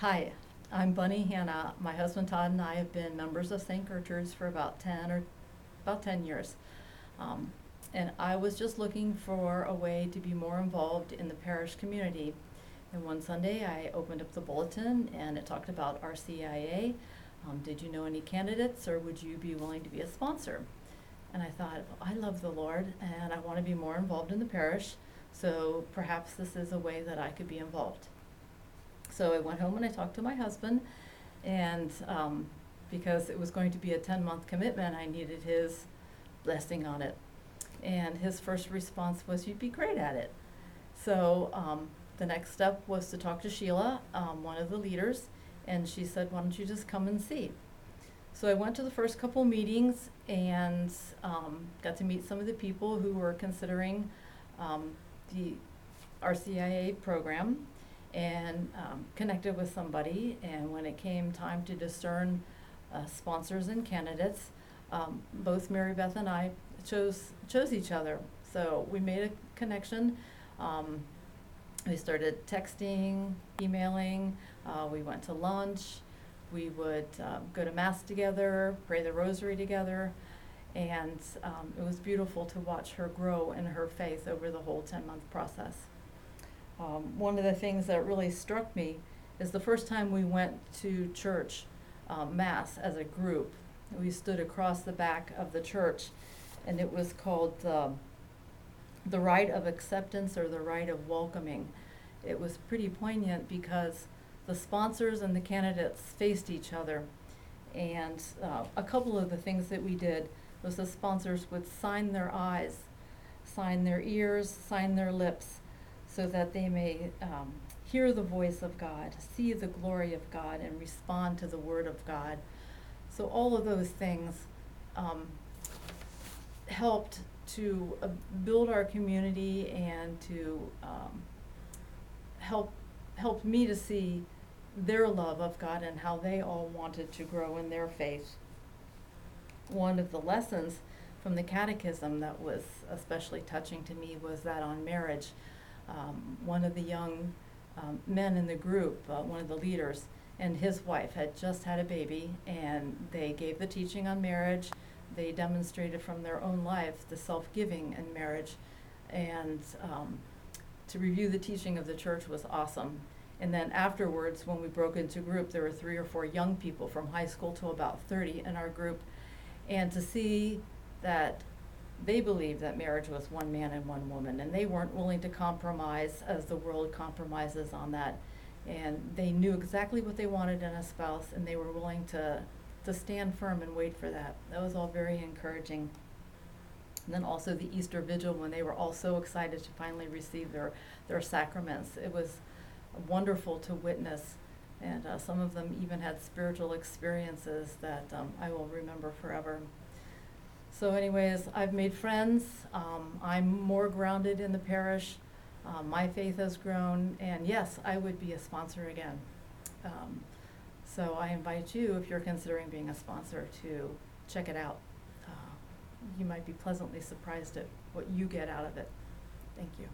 Hi, I'm Bunny Hanna. My husband Todd and I have been members of St. Gertrude's for about 10 years. Um, and I was just looking for a way to be more involved in the parish community. And one Sunday I opened up the bulletin and it talked about RCIA. Did you know any candidates, or would you be willing to be a sponsor? And I thought, I love the Lord and I want to be more involved in the parish, so perhaps this is a way that I could be involved. So I went home and I talked to my husband, and because it was going to be a 10-month commitment, I needed his blessing on it. And his first response was, "You'd be great at it." So the next step was to talk to Sheila, one of the leaders, and she said, "Why don't you just come and see?" So I went to the first couple meetings and got to meet some of the people who were considering the RCIA program, and connected with somebody. And when it came time to discern sponsors and candidates, both Mary Beth and I chose each other. So we made a connection. We started texting, emailing. We went to lunch. We would go to Mass together, pray the Rosary together, and it was beautiful to watch her grow in her faith over the whole 10-month process. One of the things that really struck me is the first time we went to church, Mass, as a group. We stood across the back of the church, and it was called the Rite of Acceptance, or the Rite of Welcoming. It was pretty poignant because the sponsors and the candidates faced each other, and a couple of the things that we did was the sponsors would sign their eyes, sign their ears, sign their lips, so that they may hear the voice of God, see the glory of God, and respond to the Word of God. So all of those things helped to build our community and to helped me to see their love of God and how they all wanted to grow in their faith. One of the lessons from the Catechism that was especially touching to me was that on marriage. One of the young men in the group, one of the leaders, and his wife had just had a baby, and they gave the teaching on marriage. They demonstrated from their own life the self-giving in marriage, and to review the teaching of the church was awesome. And then afterwards, when we broke into group, there were 3 or 4 young people from high school to about 30 in our group, and to see that they believed that marriage was one man and one woman, and they weren't willing to compromise as the world compromises on that. And they knew exactly what they wanted in a spouse, and they were willing to stand firm and wait for that. That was all very encouraging. And then also the Easter Vigil, when they were all so excited to finally receive their sacraments. It was wonderful to witness, and some of them even had spiritual experiences that I will remember forever. So anyways, I've made friends. I'm more grounded in the parish. My faith has grown, and yes, I would be a sponsor again. So I invite you, if you're considering being a sponsor, to check it out. You might be pleasantly surprised at what you get out of it. Thank you.